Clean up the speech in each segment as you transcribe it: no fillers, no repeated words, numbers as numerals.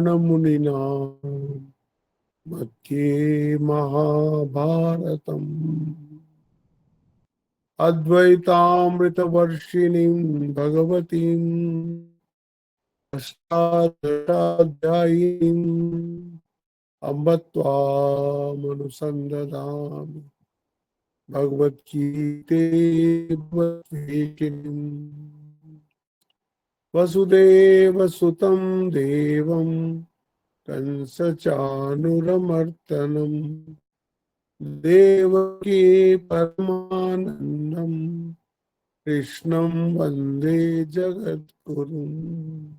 मुनिना मध्ये महाभारतम् अद्वैतामृतवर्षिणीं भगवतीं अष्टादशाध्यायीम् अम्ब त्वामनुसन्दधामि भगवद्गीते वसुदेवसुतं देवं कंसचाणूरमर्दनं देवकी परमानन्दं कृष्णं वन्दे जगद्गुरुम्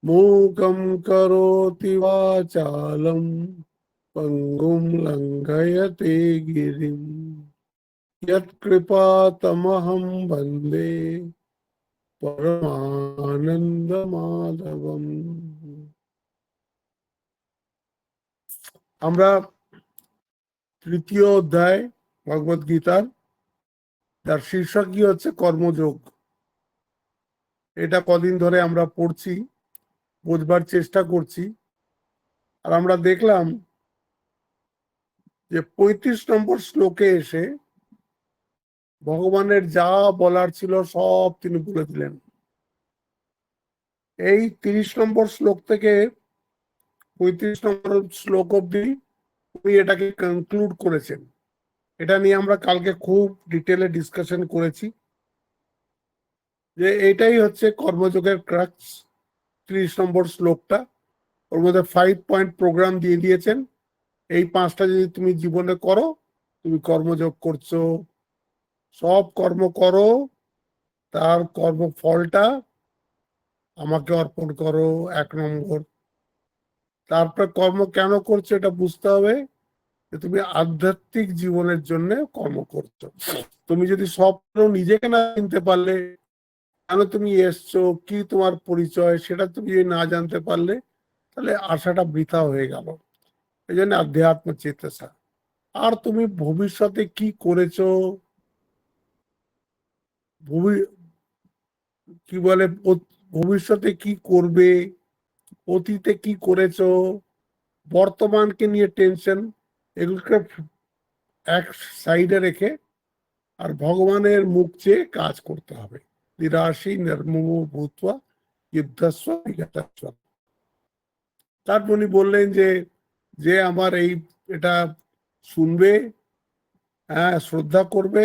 मूकं करोति वाचालं पंगुं लंघयते गिरिं यत्कृपातमहं वन्दे परमानन्दमाधवम्। আমরা তৃতীয় অধ্যায় ভগবদ গীতার, তার শীর্ষকই হচ্ছে কর্মযোগ। এটা কদিন ধরে আমরা পড়ছি, বুঝবার চেষ্টা করছি। আর আমরা দেখলাম যে ৩৫ নম্বর শ্লোকে এসে ভগবানের যা বলার ছিল সব তিনি বলে দিলেন। এই ৩০ নম্বর শ্লোক থেকে ৩৫ নম্বর শ্লোক অব্দি উনি এটাকে কনক্লুড করেছেন। এটা নিয়ে আমরা কালকে খুব ডিটেলে ডিসকাশন করেছি যে এটাই হচ্ছে কর্মযোগের ক্রাক্স। ৩০ নম্বর শ্লোকটা, ওর মধ্যে 5 পয়েন্ট প্রোগ্রাম দিয়ে দিয়েছেন। এই 5টা যদি তুমি জীবনে করো, তুমি কর্মযোগ করছো। সব কর্ম করো, তার কর্মফলটা আমাকে অর্পণ করো, 1 নম্বর। তারপর কর্ম কেন করছো এটা বুঝতে হবে, যে তুমি আধ্যাত্মিক জীবনের জন্য কর্ম করছো। তুমি যদি সব নিজেকে না চিনতে পারলে, কেন তুমি এসছো, কি তোমার পরিচয়, সেটা তুমি যদি না জানতে পারলে, তাহলে আশাটা বৃথা হয়ে গেল। এই জন্য আধ্যাত্ম চেতসা। আর তুমি ভবিষ্যতে কি করেছো, কি বলে ভবিষ্যতে কি করবে, অতীতে কি করেছো, বর্তমানকে নিয়ে টেনশন, এগুলোকে এক সাইডে রেখে আর ভগবানের মুখ চেয়ে কাজ করতে হবে। নিরাশী নির্মম ভূত্বা যুদ্ধস্ব বিগতস্ব। তারপর উনি বললেন যে যে আমার এটা শুনবে, হ্যাঁ, শ্রদ্ধা করবে,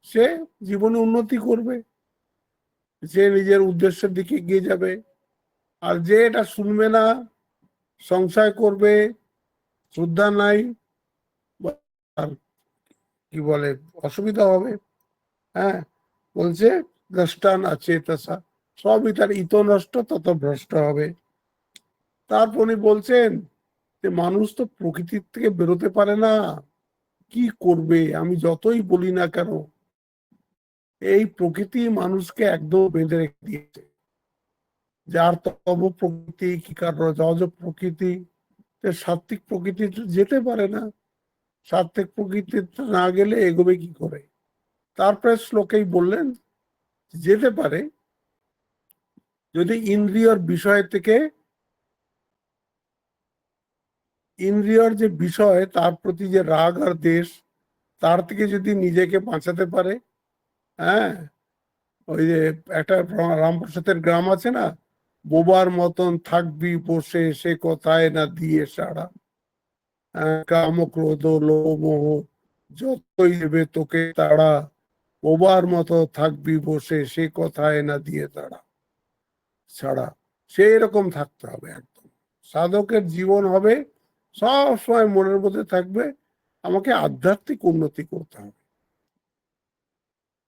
সে জীবনে উন্নতি করবে, সে নিজের উদ্দেশ্যের দিকে এগিয়ে যাবে। আর যে এটা শুনবে না, সংশয় করবে, শ্রদ্ধা নাই, আর কি বলে অসুবিধা হবে। হ্যাঁ, বলছে দ্রষ্টান অচেতসা, সবই তার ইত নষ্ট তত ভ্রষ্ট হবে। তারপর উনি বলছেন যে মানুষ তো প্রকৃতির থেকে বেরোতে পারে না, কি করবে? আমি যতই বলি না কেন, এই প্রকৃতি মানুষকে একদম বেঁধে রেখে দিয়েছে। যার তব প্রকৃতি কি কারণ জজ প্রকৃতি, সাত্বিক প্রকৃতি যেতে পারে না। সাত্বিক প্রকৃতি না গেলে এগোবে কি করে? তারপরে শ্লোকেই বললেন যেতে পারে যদি ইন্দ্রিয়র বিষয় থেকে, ইন্দ্রিয়র যে বিষয় তার প্রতি যে রাগ আর দেশ, তার থেকে যদি নিজেকে বাঁচাতে পারে। হ্যাঁ, ওই যে একটা রামপ্রসাদের গ্রাম আছে না, বোবার মতন থাকবি বসে সে কথায় না দিয়ে সাড়া, কাম ক্রোধ লোভ মোহ যতই দেবে তোকে তাড়া, বোবার মতো থাকবি বসে সে কথায় না দিয়ে তাড়া ছাড়া। সেই রকম থাকতে হবে একদম। সাধকের জীবন হবে সব সময় মনের মধ্যে থাকবে আমাকে আধ্যাত্মিক উন্নতি করতে হবে।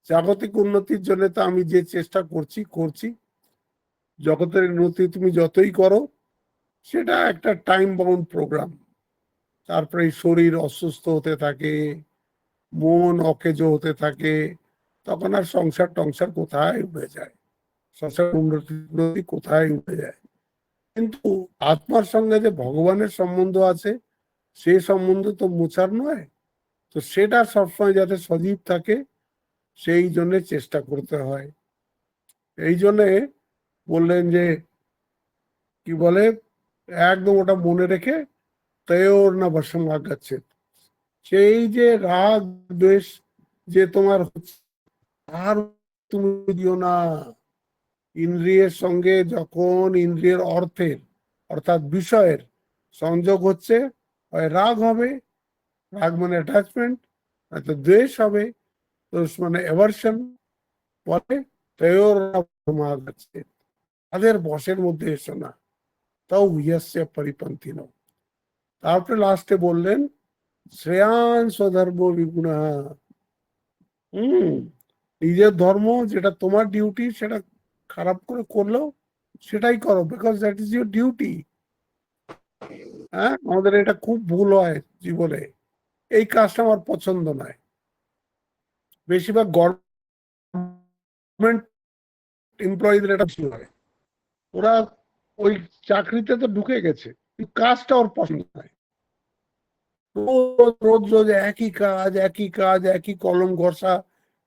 জাগতিক উন্নতির জন্য তো আমি যে চেষ্টা করছি। জগতের উন্নতি তুমি যতই করো, সেটা একটা টাইম বাউন্ড প্রোগ্রাম। তারপরে শরীর অসুস্থ হতে থাকে, মন অকেজো হতে থাকে, তখন আর সংসার টংসার কোথায় উঠে যায়, সংসার উন্নতি কোথায় উঠে যায়। কিন্তু আত্মার সঙ্গে যে ভগবানের সম্বন্ধ আছে, সে সম্বন্ধ তো মোছার নয়। তো সেটা সবসময় যাতে সজীব থাকে, সেই জন্য চেষ্টা করতে হয়। এই জন্যে বললেন যে কি বলে, একদম ওটা মনে রেখে তয়োর না বশম আগাচ্ছে, সেই যে রাগ দ্বেষ যে তোমার হচ্ছে, আর তুমি দিও না। ইন্দ্রিয়ের সঙ্গে যখন ইন্দ্রিয়ের অর্থের অর্থাৎ বিষয়ের সংযোগ হচ্ছে, হয় রাগ হবে, রাগ মানে অ্যাটাচমেন্ট, হয়তো দ্বেষ হবে, দ্বেষ মানে অ্যাভার্সন, বলে তয়োর আছে, তাদের বশের মধ্যে এসো না, তাও ইয়স্য পরিপন্থী নও। তারপরে লাস্টে বললেন শ্রেয়ান স্বধর্ম বিগুণা। নিজের ধর্ম যেটা তোমার ডিউটি সেটা খারাপ করে করলেও সেটাই করো, because that is your duty. হ্যাঁ, আমাদের এটা খুব ভুল হয় জীবনে, এই কাজটা আমার পছন্দ নয়। বেশিরভাগ গভর্নমেন্ট এমপ্লয়ীদের এটা বেশি হয়, ওরা ওই চাকরিতে তো ঢুকে গেছে, কাজটা ওর পছন্দ নয়, রোজ রোজ রোজ একই কাজ একই কাজ, একই কলম ঘষা,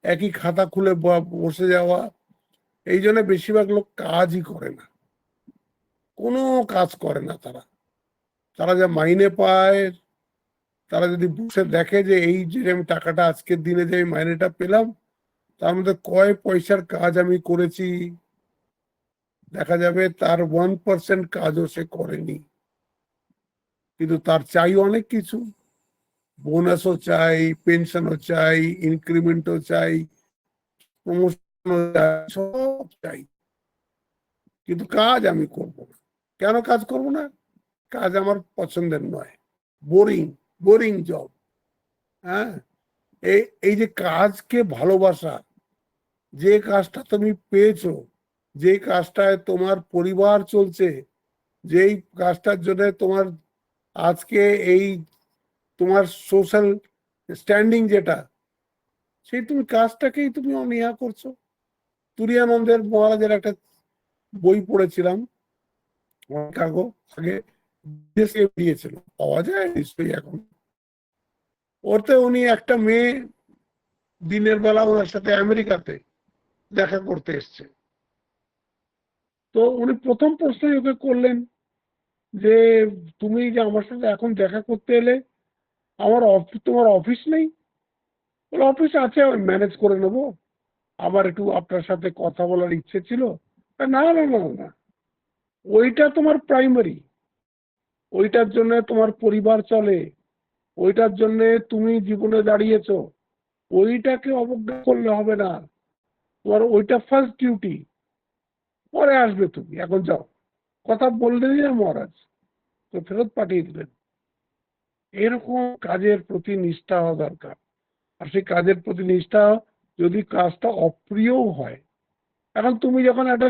একই খাতা খুলে বসে যাওয়া। এই জন্য বেশিরভাগ লোক কাজই করে না, কোনো কাজ করে না। তারা তারা যা মাইনে পায়, তারা যদি বসে দেখে যে এই যে আমি টাকাটা আজকের দিনে যে মাইনেটা পেলাম, তার মধ্যে কয় পয়সার কাজ আমি করেছি, দেখা যাবে তার 1% কাজও সে করেনি, কিন্তু তার চাই অনেক কিছু, বোনাসও চাই, পেনশনও চাই, ইনক্রিমেন্টও চাই, প্রমোশনও চাই, সব চাই, কিন্তু কাজ আমি করব না। কেন কাজ করব না? কাজ আমার পছন্দের নয়, বোরিং, বোরিং জব। হ্যাঁ, এই যে কাজকে ভালোবাসা, যে কাজটা তুমি পেয়েছো, যে কাজটায় তোমার পরিবার চলছে, যেই কাজটার জন্য তোমার আজকে এই তোমার সোশ্যাল স্ট্যান্ডিং যেটা, সেই তুমি কাজটাকেই তুমি অনীহা করছো। তুরিয়ানন্দের মহারাজের একটা বই পড়েছিলাম অনেক আগে, দেশে দিয়েছিল, পাওয়া যায় নিশ্চয়ই এখন। ওতে উনি একটা মেয়ে দিনের বেলা ওনার সাথে আমেরিকাতে দেখা করতে এসছে, তো উনি প্রথম প্রশ্নই ওকে করলেন যে তুমি যে আমার সাথে এখন দেখা করতে এলে, আমার তোমার অফিস নেই? বলে অফিস আছে, আমি ম্যানেজ করে নেবো, আমার একটু আপনার সাথে কথা বলার ইচ্ছে ছিল। না না না না, ওইটা তোমার প্রাইমারি, ওইটার জন্য তোমার পরিবার চলে, ওইটার জন্য তুমি জীবনে দাঁড়িয়েছো, ওইটাকে অবজ্ঞা করলে হবে না, তোমার ওইটা ফার্স্ট ডিউটি, পরে আসবে তুমি, এখন যাও। কথা বললেনই না মহারাজ, তো ফেরত পাঠিয়ে দিলেন। এরকম কাজের প্রতি নিষ্ঠা হওয়া দরকার। আর সেই কাজের প্রতি নিষ্ঠা, যদি কাজটা অপ্রিয়ও হয়, এখন তুমি যখন একটা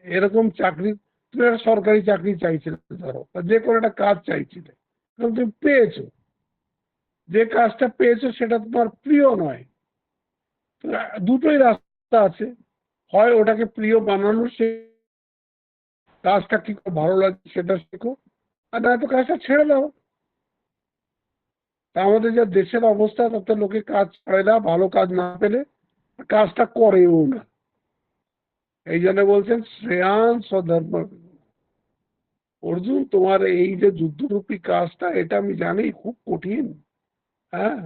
এরকম চাকরি, তুমি একটা সরকারি চাকরি চাইছিলে ধরো, বা যে কোনো একটা কাজ চাইছিলে, কারণ তুমি পেয়েছো, যে কাজটা পেয়েছো সেটা তোমার প্রিয় নয়, দুটোই রাস্তা আছে, হয় ওটাকে প্রিয় বানানোর, সে কাজটা কি করে ভালো লাগে সেটা শেখো, আর নয়তো কাজটা ছেড়ে দাও। তা আমাদের যা দেশের অবস্থা, তাতে লোকে কাজ ছাড়ে না, ভালো কাজ না পেলে কাজটা করেও না। এই জন্য বলছেন শ্রেয়ান স্বধর্ম। অর্জুন, তোমার এই যে যুদ্ধরূপী কাজটা, এটা আমি জানি খুব কঠিন। হ্যাঁ,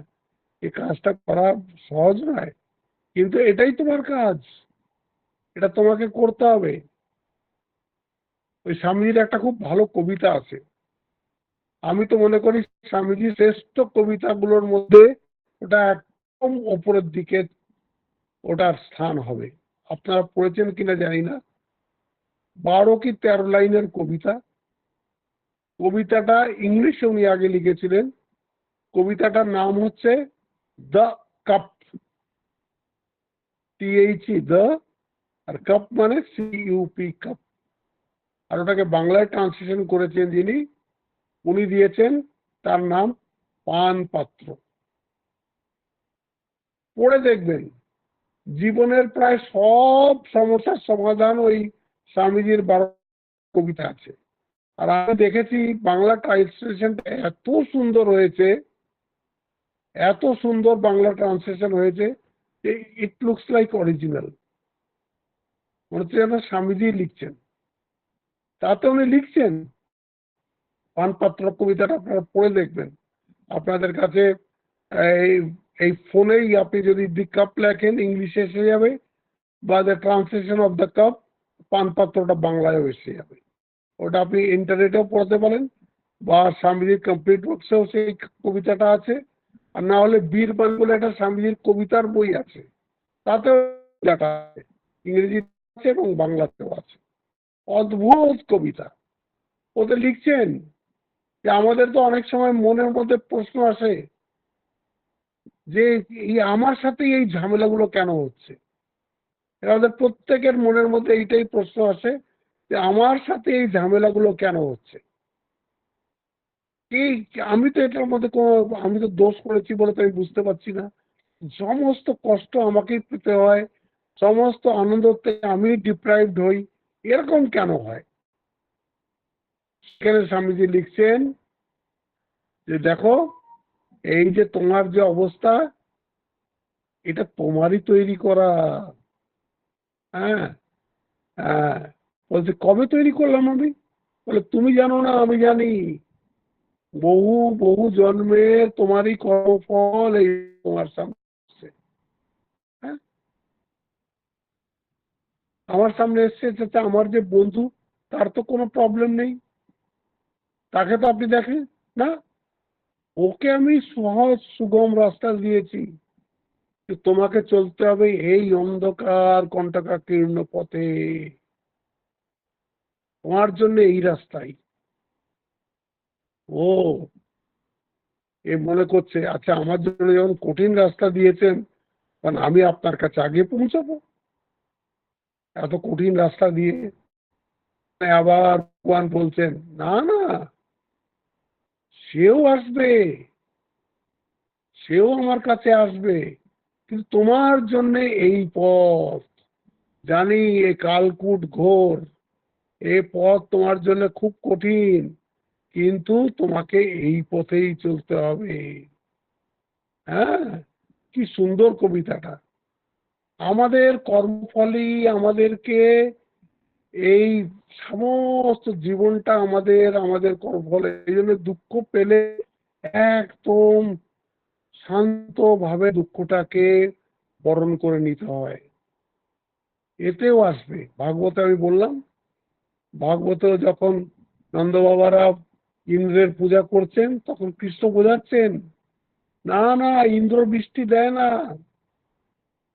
এই কাজটা করা সহজ নয়, কিন্তু এটাই তোমার কাজ, এটা তোমাকে করতে হবে। ওই স্বামীজির একটা খুব ভালো কবিতা আছে, আমি তো মনে করি স্বামীজির শ্রেষ্ঠ কবিতাগুলোর মধ্যে ওটা একদম ওপরের দিকে ওটার স্থান হবে। আপনারা পড়েছেন কিনা জানি না, 12 কি 13 লাইনের কবিতা। কবিতাটা ইংলিশে উনি আগে লিখেছিলেন। কবিতাটার নাম হচ্ছে দ্য কাপ, THE দ্য, আর কাপ মানে CUP, কাপ। আর ওটাকে বাংলায় ট্রান্সলেশন করেছেন যিনি, উনি দিয়েছেন তার নাম পান পাত্র। পড়ে দেখবেন, জীবনের প্রায় সব সমস্যার সমাধান ওই স্বামীজির 12 কবিতা আছে। আর আমি দেখেছি বাংলা ট্রান্সলেশনটা এত সুন্দর হয়েছে, এত সুন্দর বাংলা ট্রান্সলেশন হয়েছে, ইট লুকস লাইক অরিজিনাল, মনে হচ্ছে যেন স্বামীজি লিখছেন। তাতে উনি লিখছেন পানপাত্র কবিতাটা আপনারা পড়ে দেখবেন। আপনাদের কাছে এই এই ফোনেই আপনি যদি দি কাপ লেখেন ইংলিশে এসে যাবে, বা the translation of the cup, পানপাত্রটা বাংলায়ও এসে যাবে। ওটা আপনি ইন্টারনেটেও পড়তে পারেন, বা স্বামীজির কমপ্লিট বুকসেও সেই কবিতাটা আছে। আর না হলে বীরবাণী বলে একটা স্বামীজির কবিতার বই আছে, তাতেও লেখা আছে, ইংরেজিতে আছে এবং বাংলাতেও আছে। অদ্ভুত কবিতা। ওতে লিখছেন যে আমাদের তো অনেক সময় মনের মধ্যে প্রশ্ন আসে যে এই আমার সাথে এই ঝামেলাগুলো কেন হচ্ছে। আমাদের প্রত্যেকের মনের মধ্যে এইটাই প্রশ্ন আসে যে আমার সাথে এই ঝামেলাগুলো কেন হচ্ছে। এই আমি তো এটার মধ্যে কোনো, আমি তো দোষ করেছি বলে তো আমি বুঝতে পারছি না। সমস্ত কষ্ট আমাকেই পেতে হয়, সমস্ত আনন্দ থেকে আমি ডিপ্রাইভড হই, এরকম কেন হয়? সেখানে স্বামীজি লিখছেন যে দেখো, এই যে তোমার যে অবস্থা, এটা তোমারই তৈরি করা। হ্যাঁ, হ্যাঁ। বলছে কবে তৈরি করলাম আমি? বলে তুমি জানো না, আমি জানি। বহু বহু জন্মের তোমারই কর্মফল এই তোমার সামনে এসছে। হ্যাঁ, আমার সামনে এসছে, যাতে আমার যে বন্ধু, তার তো কোনো প্রবলেম নেই, তাকে তো আপনি দেখেন না। ওকে আমি সহজ সুগম রাস্তা দিয়েছি যে তোমাকে চলতে হবে এই অন্ধকার কণ্টকাকীর্ণ পথে, তোমার জন্য এই রাস্তাই। ও এ মনে করছে আচ্ছা আমার জন্য যখন কঠিন রাস্তা দিয়েছেন, কারণ আমি আপনার কাছে আগে পৌঁছাবো এত কঠিন রাস্তা দিয়ে। আবার ভগবান বলছেন না না, সেও আসবে, সেও আমার কাছে আসবে, কিন্তু তোমার জন্য এই পথ, জানি এ কালকূট ঘোর, এ পথ তোমার জন্য খুব কঠিন, কিন্তু তোমাকে এই পথেই চলতে হবে। হ্যাঁ, কি সুন্দর কবিতাটা। আমাদের কর্মফলই আমাদেরকে এই সমস্ত জীবনটা আমাদের আমাদের কর্মফল। এই জন্য দুঃখ পেলে একদম শান্ত ভাবে দুঃখটাকে বরণ করে নিতে হয়। এতেও আসবে। ভাগবতে আমি বললাম, ভাগবতে যখন নন্দ বাবারা ইন্দ্রের পূজা করছেন, তখন কৃষ্ণ বোঝাচ্ছেন না না, ইন্দ্র বৃষ্টি দেয় না,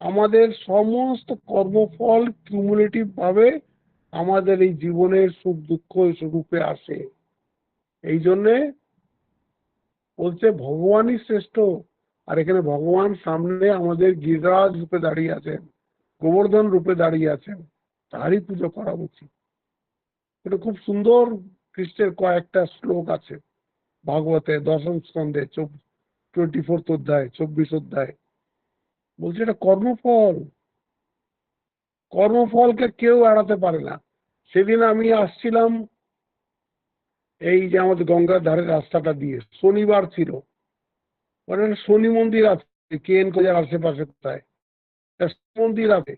আমাদের সমস্ত কর্মফল কিউমুলেটিভ ভাবে আমাদের এই জীবনের সুখ দুঃখ রূপে আসে। এই জন্যে বলছে ভগবানই শ্রেষ্ঠ। আর এখানে ভগবান সামনে আমাদের গিরিরাজ রূপে দাঁড়িয়ে আছেন, গোবর্ধন রূপে দাঁড়িয়ে আছেন, তারই পুজো করা উচিত। এটা খুব সুন্দর কৃষ্ণের কয়েকটা শ্লোক আছে ভাগবতে, দশম স্কন্ধে 24 অধ্যায়, 24 অধ্যায়। বলছে এটা কর্মফল, কর্মফলকে কেউ এড়াতে পারে না। সেদিন আমি আসছিলাম এই যে আমাদের গঙ্গার ধারের রাস্তাটা দিয়ে, শনিবার ছিল, ওখানে শনি মন্দির আছে, কেএন কলেজের আশেপাশে, কোথায় মন্দির আছে,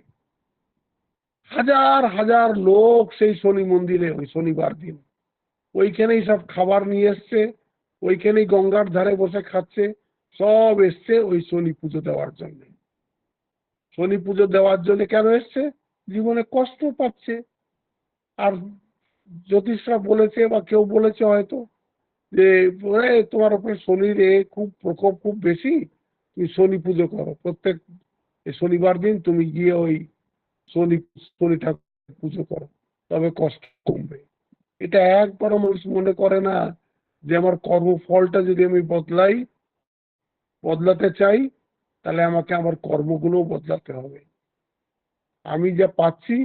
হাজার হাজার লোক সেই শনি মন্দিরে ওই শনিবার দিন ওইখানেই সব খাবার নিয়ে এসছে, ওইখানেই গঙ্গার ধারে বসে খাচ্ছে। সব এসছে ওই শনি পুজো দেওয়ার জন্য। শনি পুজো দেওয়ার জন্য কেন এসছে? জীবনে কষ্ট পাচ্ছে। আর জ্যোতিষরা বলেছে বা কেউ বলেছে হয়তো যে তোমার উপরে শনির খুব প্রকোপ খুব বেশি, তুমি শনি পুজো করো, প্রত্যেক শনিবার দিন তুমি গিয়ে ওই শনি শনি ঠাকুর পুজো করো, তবে কষ্ট কমবে। এটা একবারও মানুষ মনে করে না যে আমার কর্মফলটা যদি আমি বদলাতে চাই, তাহলে আমাকে আমার কর্মগুলো বদলাতে হবে। আমি যা পাচ্ছি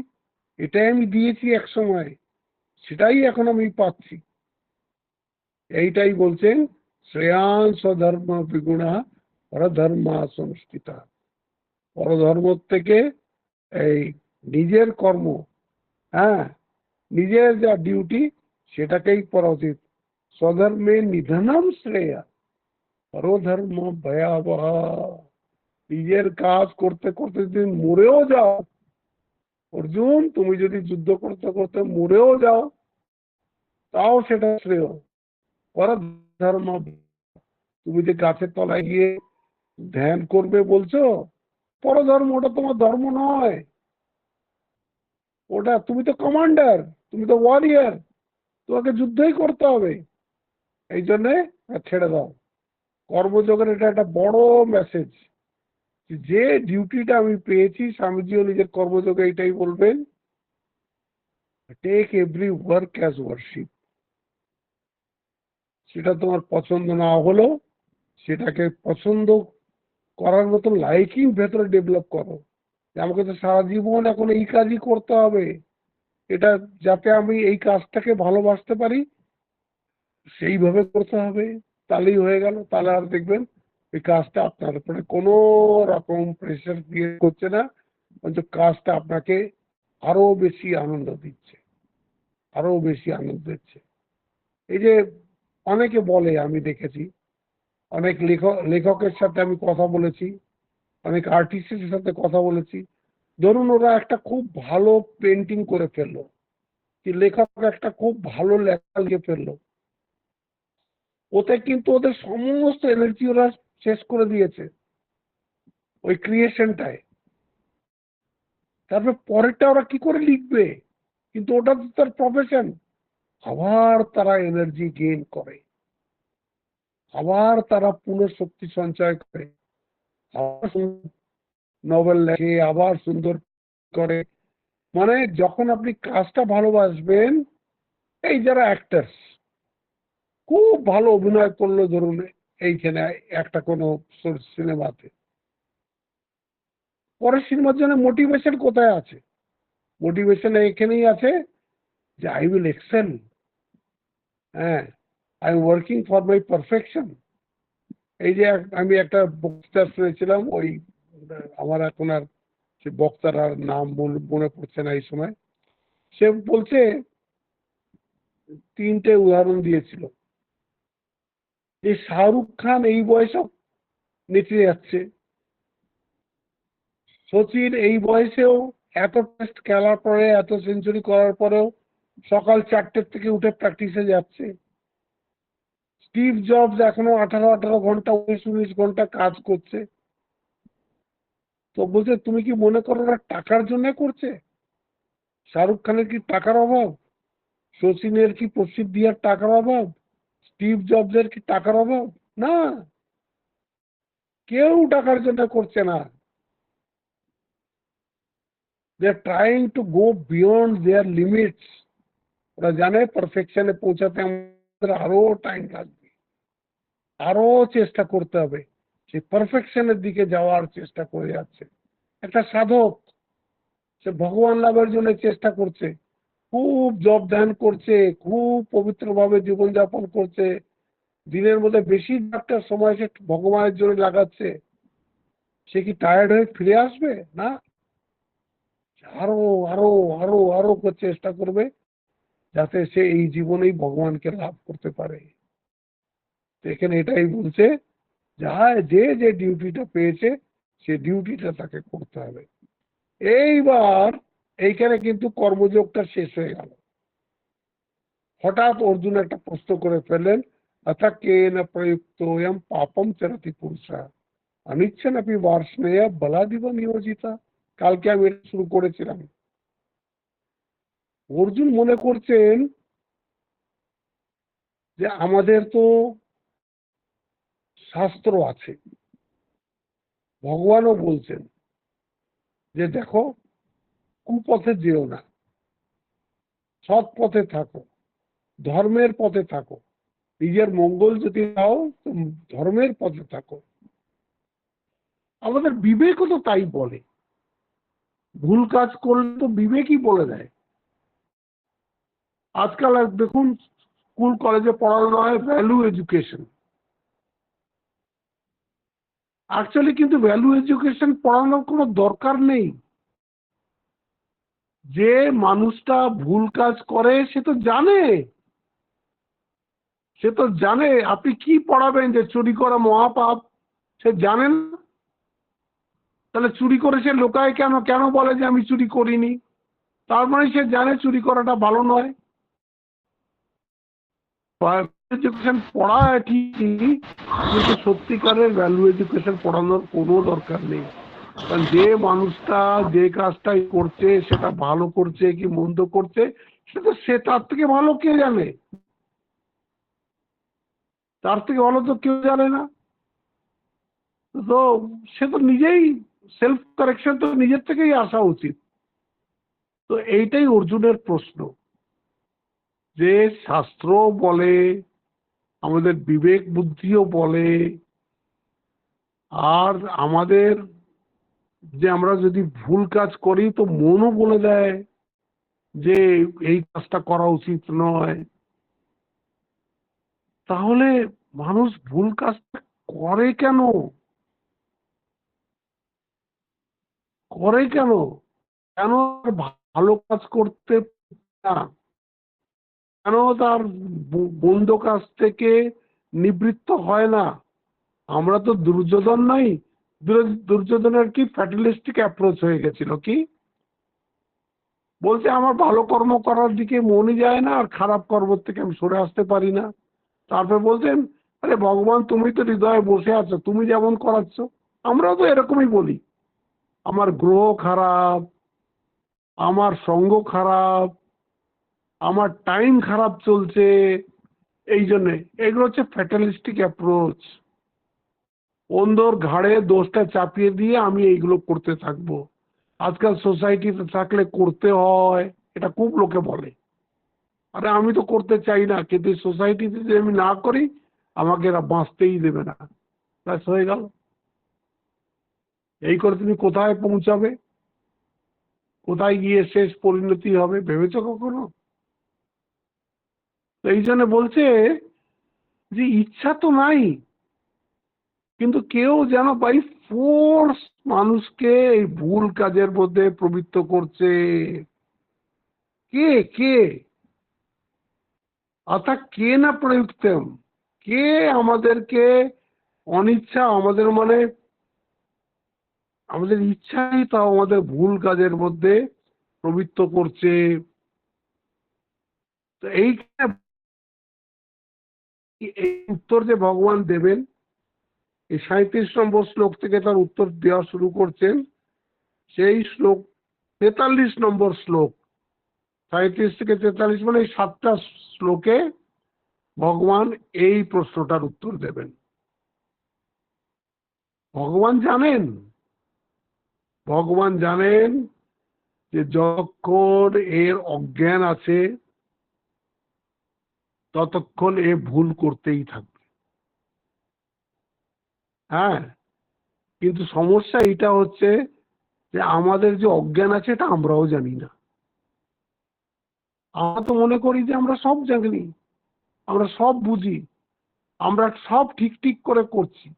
এটাই আমি দিয়েছি এক সময়, সেটাই এখন আমি পাচ্ছি। এইটাই বলছেন শ্রেয়ান স্বধর্ম বিগুণা পরধর্মা সংস্কৃতা। পরধর্ম থেকে এই নিজের কর্ম, হ্যাঁ, নিজের যা ডিউটি সেটাকেই করা উচিত। স্বধর্মে নিধনম শ্রেয়া পরধর্ম ভয়াবহ। নিজের কাজ করতে করতে যদি মরেও যাও, অর্জুন তুমি যদি যুদ্ধ করতে করতে মরেও যাও, তাও সেটা শ্রেয়। পরধর্ম। তুমি যে গাছের তলায় গিয়ে ধ্যান করবে বলছো, পরধর্ম, ওটা তোমার ধর্ম নয়। ওটা, তুমি তো কমান্ডার, তুমি তো ওয়ারিয়ার, তোমাকে যুদ্ধই করতে হবে। এই জন্যে ছেড়ে দাও। কর্মযোগের এটা একটা বড় মেসেজ। যে ডিউটিটা আমি পেয়েছি, স্বামীজিও নিজের কর্মযোগে এটাই বলবেন, take every work as worship. সেটা তোমার পছন্দ না হলেও সেটাকে পছন্দ করার মতো লাইকিং ভেতরে ডেভেলপ করো। আমাকে তো সারা জীবন এখন এই কাজই করতে হবে, এটা যাতে আমি এই কাজটাকে ভালোবাসতে পারি সেইভাবে করতে হবে। তাহলেই হয়ে গেল। তাহলে আর দেখবেন এই কাজটা আপনার উপরে কোনো রকম প্রেশার ক্রিয়েট করছে না, বরঞ্চ কাজটা আপনাকে আরো বেশি আনন্দ দিচ্ছে, আরো বেশি আনন্দ দিচ্ছে। এই যে অনেকে বলে, আমি দেখেছি অনেক লেখকের সাথে আমি কথা বলেছি, অনেক আর্টিস্টের সাথে কথা বলেছি। ধরুন ওরা একটা খুব ভালো পেন্টিং করে ফেললো, কি লেখক একটা খুব ভালো লেখা লিখে ফেললো, ওতে কিন্তু ওদের সমস্ত এনার্জি ওরা শেষ করে দিয়েছে ওই ক্রিয়েশনটায়। তারপর পরেরটা ওরা কি করে লিখবে? কিন্তু ওটা তো তার প্রফেশন। আবার তারা এনার্জি গেইন করে, আবার তারা পুনঃশক্তি সঞ্চয় করে, আবার নভেল লেখে, আবার সুন্দর করে। মানে যখন আপনি কাজটা ভালোবাসবেন, এই যারা অ্যাক্টার্স খুব ভালো অভিনয় করলো ধরুন এইখানে একটা কোনো সিনেমাতে, পরের সিনেমার জন্য মোটিভেশন কোথায় আছে? মোটিভেশন এখানেই আছে যে আই উইল এক্সেল, হ্যাঁ, I am working for my perfection. এই যে আমি একটা বক্তৃতা শুনেছিলাম, ওই আমার এখন আর সে বক্তার আর নাম মনে পড়ছে না এই সময়। সে বলছে, তিনটে উদাহরণ দিয়েছিল যে শাহরুখ খান এই বয়সেও নেচে যাচ্ছে, সচিন এই বয়সেও এত টেস্ট খেলার পরে, এত সেঞ্চুরি করার পরেও সকাল 4টে থেকে উঠে প্র্যাকটিসে যাচ্ছে, স্টিভ জবস এখনো 18 ঘন্টা 19 ঘন্টা কাজ করছে। তো বলছে, তুমি কি মনে করো না টাকার জন্য করছে? শাহরুখ খানের কি টাকার অভাব? শচীনের কি প্রসিদ্ধি আর টাকার অভাব? স্টিভ জবসের কি টাকার অভাব? না, কেউ টাকার জন্য করছে না। They are trying to go beyond their limits. ওরা জানে পারফেকশনে পৌঁছাতে আমাদের আরো টাইম লাগবে, আরো চেষ্টা করতে হবে। সেই পারফেকশনের দিকে যাওয়ার চেষ্টা করে যাচ্ছে একটা সাধক। সে ভগবান লাভের জন্য চেষ্টা করছে, খুব জপ ধ্যান করছে, খুব পবিত্রভাবে জীবনযাপন করছে, দিনের মধ্যে বেশিরভাগটা সময় সে ভগবানের জন্য লাগাচ্ছে। সে কি টায়ার্ড হয়ে ফিরে আসবে? না, আরো আরো আরো আরো চেষ্টা করবে যাতে সে এই জীবনেই ভগবানকে লাভ করতে পারে। এখানে এটাই বলছে, যে যে ডিউটিটা পেয়েছে সে ডিউটিটা তাকে করতে হবে। এইবার এইখানে কিন্তু কর্মযোগটা শেষ হয়ে গেল। হঠাৎ অর্জুন একটা প্রশ্ন করে ফেললেন, অথা কেন প্রযুক্ত এম পাপম চরতি পুরুষা অনিচ্ছাপি বার্ষ্ণেয় বলাদিব নিয়োজিতা। কালকে আমি এটা শুরু করেছিলাম। অর্জুন মনে করছেন যে আমাদের তো শাস্ত্র আছে, ভগবানও বলছেন যে দেখো, কুপথে যেও না, সৎ পথে থাকো, ধর্মের পথে থাকো, নিজের মঙ্গল যদি চাও তো ধর্মের পথে থাকো। আমাদের বিবেকও তো তাই বলে। ভুল কাজ করলে তো বিবেকই বলে দেয়। আজকাল দেখুন, স্কুল কলেজে পড়ানো হয় ভ্যালু এডুকেশন। অ্যাকচুয়ালি কিন্তু ভ্যালু এডুকেশন পড়ানোর কোনো দরকার নেই। যে মানুষটা ভুল কাজ করে সে তো জানে, সে তো জানে। আপনি কি পড়াবেন যে চুরি করা মহাপাপ? সে জানেন। তাহলে চুরি করে সে লোকায় কেন? কেন বলে যে আমি চুরি করিনি? তার মানে সে জানে চুরি করাটা ভালো নয়। এডুকেশন পড়া ঠিকই, কিন্তু সত্যিকারের ভ্যালু এডুকেশন পড়ানোর কোনো দরকার নেই। কারণ যে মানুষটা যে কাজটাই করছে সেটা ভালো করছে কি মন্দ করছে সেটা সে তার থেকে ভালো কে জানে? তার থেকে ভালো তো কেউ জানে না। তো সে তো নিজেই, সেলফ কারেকশন তো নিজের থেকেই আসা উচিত। তো এইটাই অর্জুনের প্রশ্ন, যে শাস্ত্র বলে, আমাদের বিবেক বুদ্ধিও বলে, আর আমাদের যে আমরা যদি ভুল কাজ করি তো মনও বলে দেয় যে এই কাজটা করা উচিত নয়। তাহলে মানুষ ভুল কাজটা করে কেন? করে কেন? কেন ভালো কাজ করতে না? কেন তার মন্দ কাজ থেকে নিবৃত্ত হয় না? আমরা তো দুর্যোধন নাই। দুর্যোধনের কি ফ্যাটালিস্টিক অ্যাপ্রোচ হয়ে গেছিল কি? বলছে আমার ভালো কর্ম করার দিকে মনই যায় না, আর খারাপ কর্ম থেকে আমি সরে আসতে পারি না। তারপরে বলছেন, আরে ভগবান তুমি তো হৃদয়ে বসে আছো, তুমি যেমন করাচ্ছ। আমরাও তো এরকমই বলি, আমার গ্রহ খারাপ, আমার সঙ্গ খারাপ, আমার টাইম খারাপ চলছে, এই জন্যে। এগুলো হচ্ছে ফ্যাটালিস্টিক অ্যাপ্রোচ। অন্ধর ঘাড়ে দোষটা চাপিয়ে দিয়ে আমি এইগুলো করতে থাকবো। আজকাল সোসাইটিতে থাকলে করতে হয়, এটা খুব লোকে বলে। আরে আমি তো করতে চাই না, কিন্তু সোসাইটিতে যদি আমি না করি আমাকে এরা বাঁচতেই দেবে না। ব্যাস হয়ে গেল। এই করে তুমি কোথায় পৌঁছাবে? কোথায় গিয়ে শেষ পরিণতি হবে ভেবেছো কখনো? তো এই জন্য বলছে যে ইচ্ছা তো নাই, কিন্তু কেউ যেন বাই ফোর্স মানুষকে এই ভুল কাজের মধ্যে প্রবৃত্ত করছে। কে? কে? অর্থাৎ কে না প্রযুক্তম? কে আমাদেরকে অনিচ্ছা, আমাদের মানে আমাদের ইচ্ছাই তাও আমাদের ভুল কাজের মধ্যে প্রবৃত্ত করছে। তো এই উত্তর যে ভগবান দেবেন, এই 37 নম্বর শ্লোক থেকে তার উত্তর দেওয়া শুরু করছেন। সেই শ্লোক 43 নম্বর শ্লোক, 37 থেকে 43 মানে এই 7টা শ্লোকে ভগবান এই প্রশ্নটার উত্তর দেবেন। ভগবান জানেন, ভগবান জানেন যে যতক্ষণ এর অজ্ঞান আছে ততক্ষণ এ ভুল করতেই থাকবে। হ্যাঁ, কিন্তু সমস্যা এটা হচ্ছে যে আমাদের যে অজ্ঞান আছে এটা আমরাও জানি না। আমরা তো মনে করি যে আমরা সব জানি, আমরা সব বুঝি, আমরা সব ঠিক ঠিক করে করছি।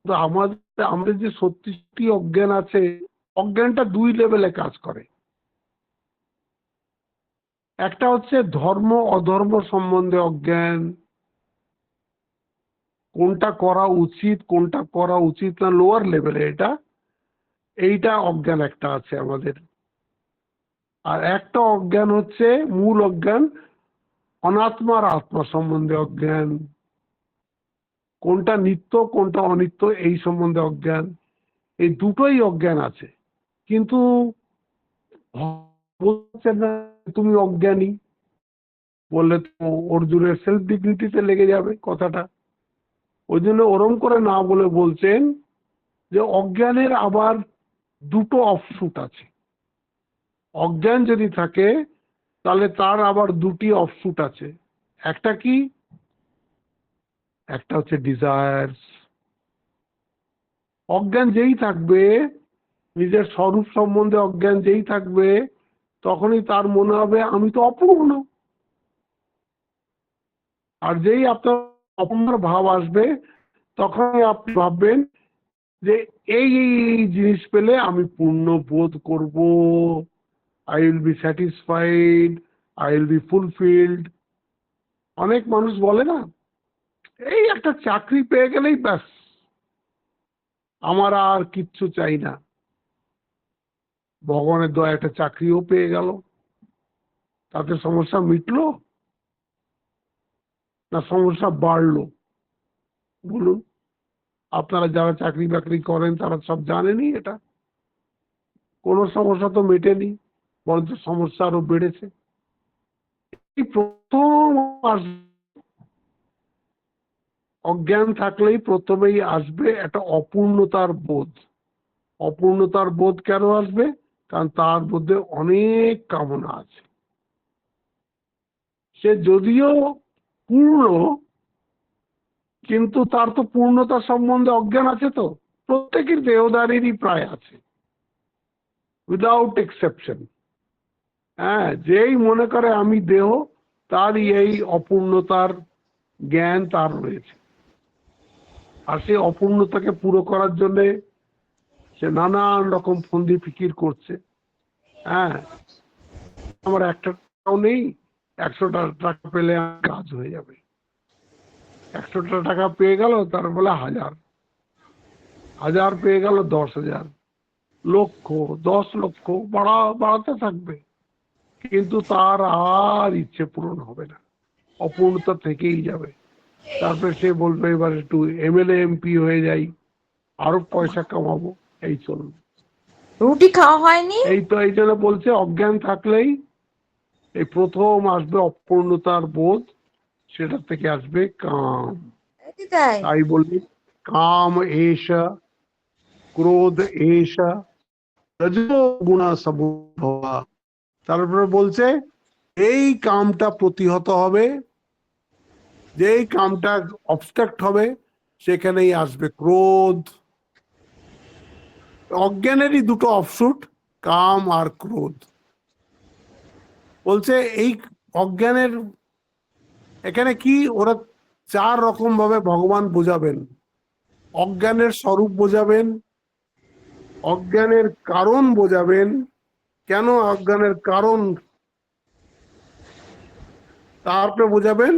তো আমাদের যে সত্যি অজ্ঞান আছে, অজ্ঞানটা দুই লেভেলে কাজ করে। একটা হচ্ছে ধর্ম অধর্ম সম্বন্ধে অজ্ঞান, কোনটা করা উচিত কোনটা করা উচিত না, লোয়ার লেভেলে এটা, এইটা অজ্ঞান একটা আছে আমাদের। আর একটা অজ্ঞান হচ্ছে মূল অজ্ঞান, অনাত্মার আত্মা সম্বন্ধে অজ্ঞান, কোনটা নিত্য কোনটা অনিত্য এই সম্বন্ধে অজ্ঞান। এই দুটোই অজ্ঞান আছে। কিন্তু বলছে না তুমি অজ্ঞানী, বললে তো অর্জুনের সেলফ ডিগনিটিতে লেগে যাবে কথাটা। ওই জন্য ওরম করে না বলে বলছেন যে অজ্ঞানের আবার দুটো অফশুট আছে। অজ্ঞান যদি থাকে তাহলে তার আবার দুটি অফশুট আছে। একটা কি? একটা হচ্ছে ডিজায়ার্স। অজ্ঞান যেই থাকবে, নিজের স্বরূপ সম্বন্ধে অজ্ঞান যেই থাকবে, তখনই তার মনে হবে আমি তো অপূর্ণ। আর যেই আপনার অপূর্ণ ভাব আসবে তখনই আপনি ভাববেন যে এই জিনিস পেলে আমি পূর্ণ বোধ করব, I will be satisfied, I will be fulfilled. অনেক মানুষ বলে না, এই একটা চাকরি পেয়ে গেলেই ব্যাস, আমার আর কিচ্ছু চাই না। ভগবানের দয়া একটা চাকরিও পেয়ে গেল, তাতে সমস্যা মিটলো? না সমস্যা বাড়লো? বলুন, আপনারা যারা চাকরি বাকরি করেন তারা সব জানেনই এটা। কোনো সমস্যা তো মেটেনি, বরঞ্চ সমস্যা আরো বেড়েছে। এই প্রথম অজ্ঞান থাকলেই প্রথমেই আসবে একটা অপূর্ণতার বোধ। অপূর্ণতার বোধ কেন আসবে? কারণ তার মধ্যে অনেক কামনা আছে। সে যদিও পূর্ণ, কিন্তু তার তো পূর্ণতা সম্বন্ধে অজ্ঞান আছে। তো প্রত্যেকের দেহদারিরই প্রায় আছে, উইদাউট এক্সেপশন। হ্যাঁ, যেই মনে করে আমি দেহ, তারই এই অপূর্ণতার জ্ঞান তার রয়েছে। আর সেই অপূর্ণতাকে পুরো করার জন্যে সে নানান রকম ফন্দি ফিকির করছে। হ্যাঁ, আমার একটা টাকাও নেই, 100টা টাকা পেলে আমার কাজ হয়ে যাবে। 100টা টাকা পেয়ে গেল, তার বলে 1000, 1000 পেয়ে গেল 10,000, লক্ষ, 10 লক্ষ বাড়াতে থাকবে। কিন্তু তার আর ইচ্ছে পূরণ হবে না, অপূর্ণতা থেকেই যাবে। তারপরে সে বলবে এবার একটু এমএলএ এমপি হয়ে যাই, আরো পয়সা কামাবো, এই চলবে। রুটি খাওয়া হয়নি? এই তো এই জন্য বলছে অজ্ঞান থাকলেই এই প্রথম আসবে অপূর্ণতার বোধ, সেটা থেকে আসবে কাম। তাই বললি কাম এষা, ক্রোধ এষা, রজোগুণ সমুদ্ভবা। তারপরে বলছে এই কামটা প্রতিহত হবে, যেই কামটা অবস্ট্রাক্ট হবে, সেখানেই আসবে ক্রোধ। অজ্ঞানেরই দুটো অফশুট, কাম আর ক্রোধ। বলছে এই অজ্ঞানের এখানে কি ওরা 4 রকম ভাবে ভগবান বোঝাবেন। অজ্ঞানের স্বরূপ বোঝাবেন, অজ্ঞানের কারণ বোঝাবেন, কেন অজ্ঞানের কারণ, তারপরে বোঝাবেন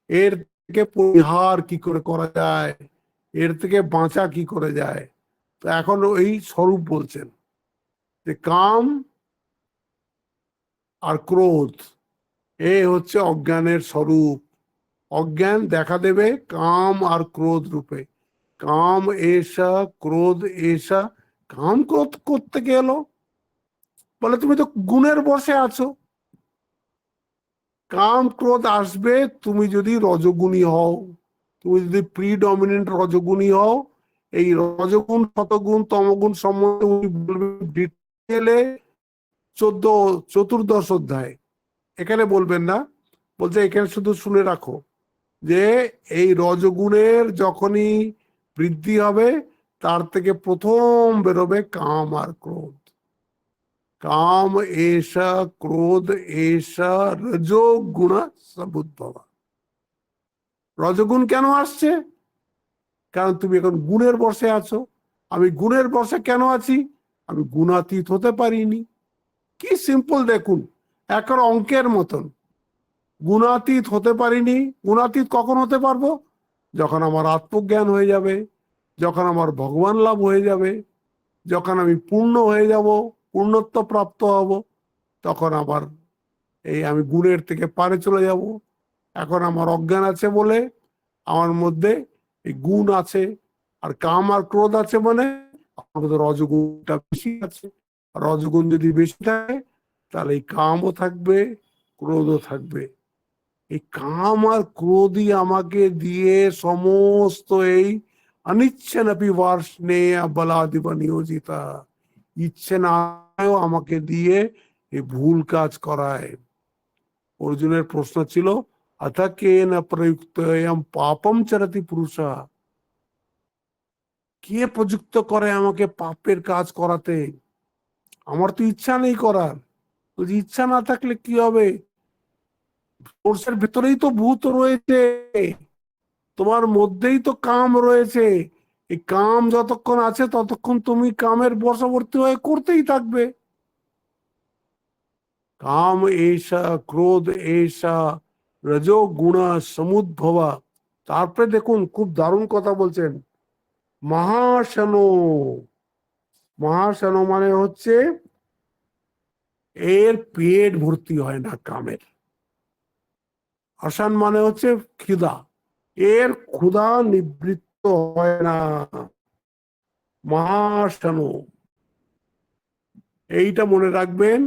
এর থেকে পরিহার কি করে করা যায়, এর থেকে বাঁচা কি করে যায়। তো এখন এই স্বরূপ বলছেন যে কাম আর ক্রোধ, এ হচ্ছে অজ্ঞানের স্বরূপ। অজ্ঞান দেখা দেবে কাম আর ক্রোধ রূপে। কাম এসা, ক্রোধ এসা। কাম ক্রোধ করতে গেল, বলে তুমি তো গুণের বশে আছো। কাম ক্রোধ আসবে তুমি যদি রজগুণী হও, তুমি যদি প্রিডমিনেন্ট রজগুণী হও। এই রজগুণ, শতগুণ, তমগুণ সম্বন্ধে উনি বলবেন ডিটেলে 14 চতুর্দশ অধ্যায়। এখানে বলবেন না, বলছে এখানে শুধু শুনে রাখো যে এই রজগুণের যখনই বৃদ্ধি হবে, তার থেকে প্রথম বেরোবে কাম আর ক্রোধ। কাম এষা, ক্রোধ এষা, রজোগুণ সমুদ্ভবা। রজগুণ কেন আসছে? কারণ তুমি এখন গুণের বশে আছো। আমি গুণের বশে কেন আছি? আমি গুণাতীত হতে পারিনি। কি সিম্পল দেখুন, একটা অঙ্কের মতন। গুণাতীত হতে পারিনি। গুণাতীত কখন হতে পারবো? যখন আমার আত্মজ্ঞান হয়ে যাবে, যখন আমার ভগবান লাভ হয়ে যাবে, যখন আমি পূর্ণ হয়ে যাব, পূর্ণত্ব প্রাপ্ত হব, তখন আবার এই আমি গুণের থেকে পারে চলে যাব। এখন আমার অজ্ঞান আছে বলে আমার মধ্যে এই গুণ আছে, আর কাম আর ক্রোধ আছে, মানে আমার মধ্যে রজগুণটা বেশি আছে। রজগুণ যদি বেশি থাকে, তাহলে এই কামও থাকবে, ক্রোধও থাকবে। এই কাম আর ক্রোধই আমাকে দিয়ে সমস্ত এই অনিচ্ছাপি বার্ষ্ণে বলাদিব নিয়োজিতা, ইচ্ছে না আমাকে দিয়ে এই ভুল কাজ করায়। অর্জুনের প্রশ্ন ছিল অথ কেন প্রযুক্ত পাপম চরতি পুরুষা, কে প্রযুক্ত করে আমাকে পাপের কাজ করাতে? আমার তো ইচ্ছা নেই করার। ইচ্ছা না থাকলে কি হবে? কোর্সের ভেতরেই তো ভূত রয়েছে, তোমার মধ্যেই তো কাম রয়েছে। এই কাম যতক্ষণ আছে ততক্ষণ তুমি কামের বশবর্তী হয়ে করতেই থাকবে। কাম এষা, ক্রোধ এষা, রজোগুণ সমুদ্ভবা। তারপরে দেখুন খুব দারুণ কথা বলছেন, মহাশন। মহাশন মানে হচ্ছে এর পেট ভর্তি হয় না কামের। আসান মানে হচ্ছে খিদা, এর ক্ষুধা নিবৃত্ত হয় না। মহাশানো, এইটা মনে রাখবেন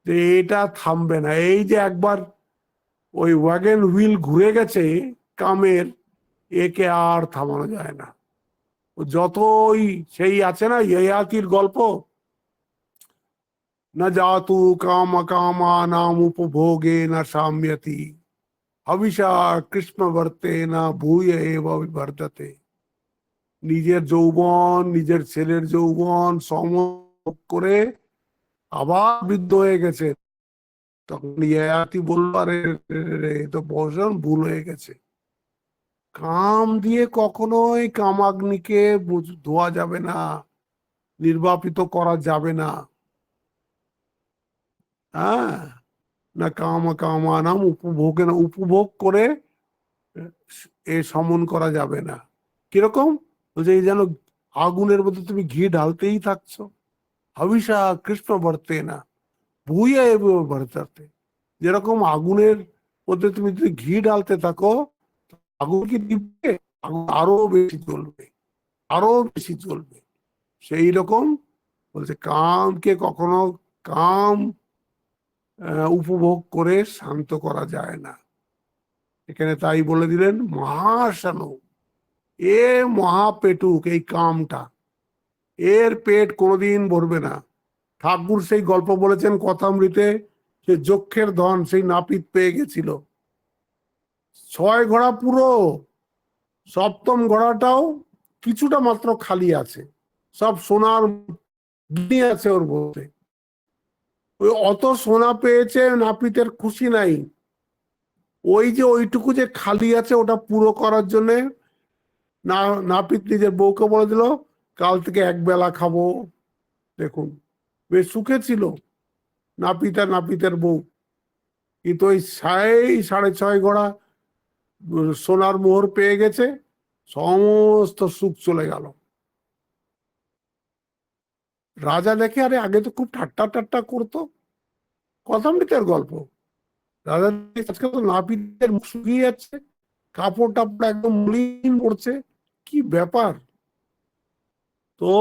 যে এটা থামবে না। এই যে একবার ওই ওয়াগন হুইল ঘুরে গেছে কামের, একে আর থামানো যায় না। যতই সেই আছে না ইয়াতির গল্প, না জাতু কাম কামা নাম উপভোগে না সাম্যতি হবিষা কৃষ্ণ বর্তে না ভূয় এব বিবর্ধতে। নিজের যৌবন, নিজের ছেলের যৌবন সম করে আবার বৃদ্ধ হয়ে গেছে, তখন ইয়াতি বললো আরে তো ভীষণ ভুল হয়ে গেছে। কাম দিয়ে কখনোই কামাগ্নিকে ধোয়া যাবে না, নির্বাপিত করা যাবে না। হ্যাঁ, না কামা নাম উপভোগে না, উপভোগ করে এ সমন করা যাবে না। কিরকম বলছে, এই যেন আগুনের মধ্যে তুমি ঘি ঢালতেই থাকছো, হবিষা কৃষ্ণ বর্তে না ভুইয়া এভাবে বর্তাতে। যেরকম আগুনের মধ্যে তুমি যদি ঘি ঢালতে থাকো, আগুন কি নিভবে? আগুন আরো বেশি জ্বলবে, আরো বেশি জ্বলবে। সেই রকম বলছে কামকে কখনো কাম উপভোগ করে শান্ত করা যায় না। এখানে তাই বলে দিলেন মহাশানো, এ মহাপেটুক এই কামটা, এর পেট কোনোদিন ভরবে না। ঠাকুর সেই গল্প বলেছেন কথামৃতে, সে যক্ষের ধন সেই নাপিত পেয়ে গেছিল, 6 ঘোড়া পুরো, সপ্তম ঘোড়াটাও কিছুটা মাত্র খালি আছে, সব সোনার গিনি আছে ওর মধ্যে। ওই অত সোনা পেয়েছে, নাপিতের খুশি নাই। ওই যে ওইটুকু যে খালি আছে ওটা পুরো করার জন্য না নাপিত নিজের বউকে বলে দিল কাল থেকে একবেলা খাবো। দেখুন, বেশ সুখে ছিল নাপিত আর নাপিতের বউ, কিন্তু ওই 6.5 ঘোড়া সোনার মোহর পেয়ে গেছে, সমস্ত সুখ চলে গেল। রাজা দেখে আরে আগে তো খুব ঠাট্টা টাট্টা করতো, কথামৃতের গল্প। রাজা আজকে তো নাপিতের মুখ শুকিয়ে যাচ্ছে, কাপড় টাপড় একদম মলিন পড়ছে, কি ব্যাপার? তো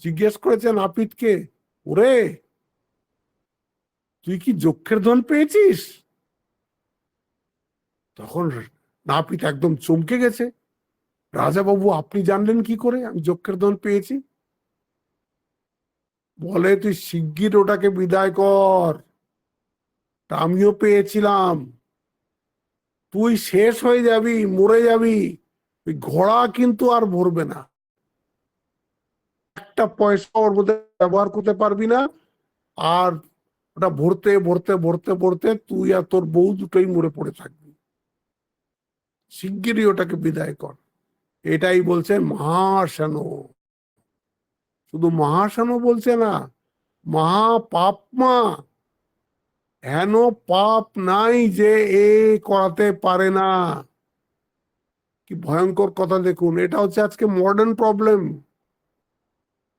জিজ্ঞেস করেছে নাপিতকে, ওরে তুই কি যক্ষের ধন পেয়েছিস? তখন নাপিত একদম চমকে গেছে, রাজা বাবু আপনি জানলেন কি করে আমি যক্ষের ধন পেয়েছি? বলে তুই শিগগির ওটাকে বিদায় কর, আমিও পেয়েছিলাম, তুই শেষ হয়ে যাবি, মরে যাবি, ওই ঘোড়া কিন্তু আর ভরবে না, একটা পয়সা ওর মধ্যে ব্যবহার করতে পারবি না, আর ওটা ভরতে ভরতে ভরতে ভরতে তুই আর তোর বউ দুটোই মরে পড়ে থাকবি, শিগগিরই ওটাকে বিদায় কর। এটাই বলছেন মহাশানো। শুধু মহাশানো বলছে না, মহাপাপমা, হেন পাপ নাই যে এ করাতে পারে না। কি ভয়ঙ্কর কথা দেখুন, এটা হচ্ছে আজকে মডার্ন প্রবলেম।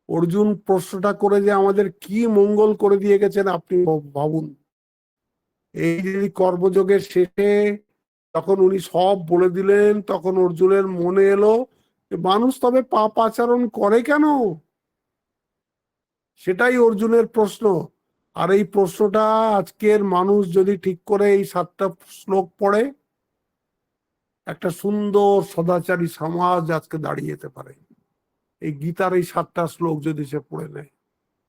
অর্জুন প্রশ্নটা করে যে আমাদের কি মঙ্গল করে দিয়ে গেছেন আপনি ভাবুন। এই যে কর্মযোগের শেষে তখন উনি সব বলে দিলেন, তখন অর্জুনের মনে এলো যে মানুষ তবে পাপ আচরণ করে কেন, সেটাই অর্জুনের প্রশ্ন। আর এই প্রশ্নটা আজকের মানুষ যদি ঠিক করে এই 7টা শ্লোক পড়ে, একটা সুন্দর সদাচারী সমাজ আজকে দাঁড়িয়ে যেতে পারে। এই গীতার এই 7টা শ্লোক যদি সে পড়ে নেয়,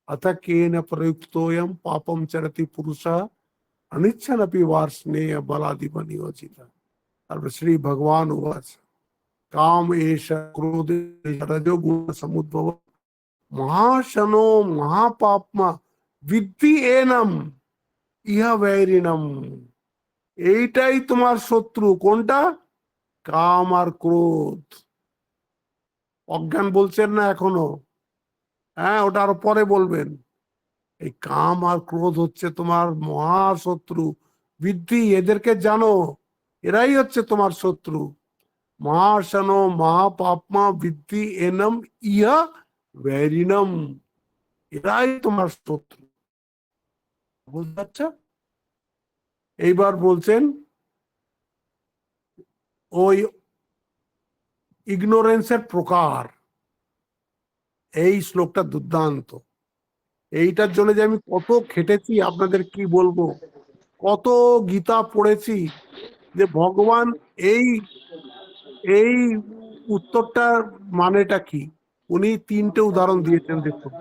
अथ केन प्रयुक्तोऽयं पापं चरति पुरुषः अनिच्छन्नपि वार्ष्णेय बलादिव नियोजित। और श्री भगवान उवाच काम एष क्रोध रजोगुण समुद्भव महाशनो महापापमा विद्धि एनम ইহা বৈরিণম। এইটাই তোমার শত্রু, কোনটা? কাম আর ক্রোধ। অজ্ঞান বলছেন না এখনো, হ্যাঁ ওটা আরো পরে বলবেন। এই কাম আর ক্রোধ হচ্ছে তোমার মহাশত্রু, বৃদ্ধি, এদেরকে জানো, এরাই হচ্ছে তোমার শত্রু। মহাশনো মহাপাপমা বৃদ্ধি এনম ইহা বৈরিণম, এরাই তোমার শত্রু। বুঝতে পারছ? এইবার বলছেন ওই ইগনোরেন্সের প্রকার। এই শ্লোকটা দুর্দান্ত। এইটার জন্য যে আমি কত খেটেছি আপনাদের কি বলবো, কত গীতা পড়েছি যে ভগবান এই এই উত্তরটার মানেটা কি। উনি তিনটে উদাহরণ দিয়েছেন, দেখুন।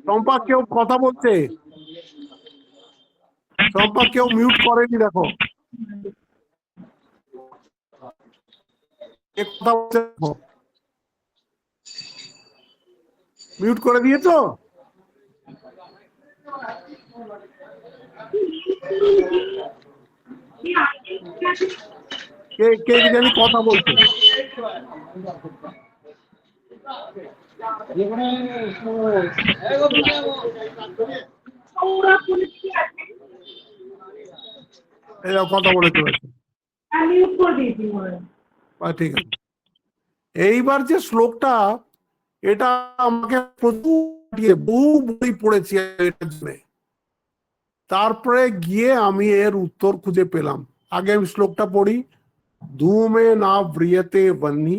চম্পা কেউ কথা বলছে, চম্পা কেউ মিউট করেনি, দেখো কে কথা বলছে, মিউট করে দিয়েছো? কে কে জানি কথা বলছে। এরা কথা বলে চলেছে, ঠিক আছে। এইবার যে শ্লোকটা, এটা আমাকে প্রচুর বহু বই পড়েছি এটার জন্য, তারপরে গিয়ে আমি এর উত্তর খুঁজে পেলাম। আগে আমি শ্লোকটা পড়ি। ধূমে না ব্রিয়তে বহ্নি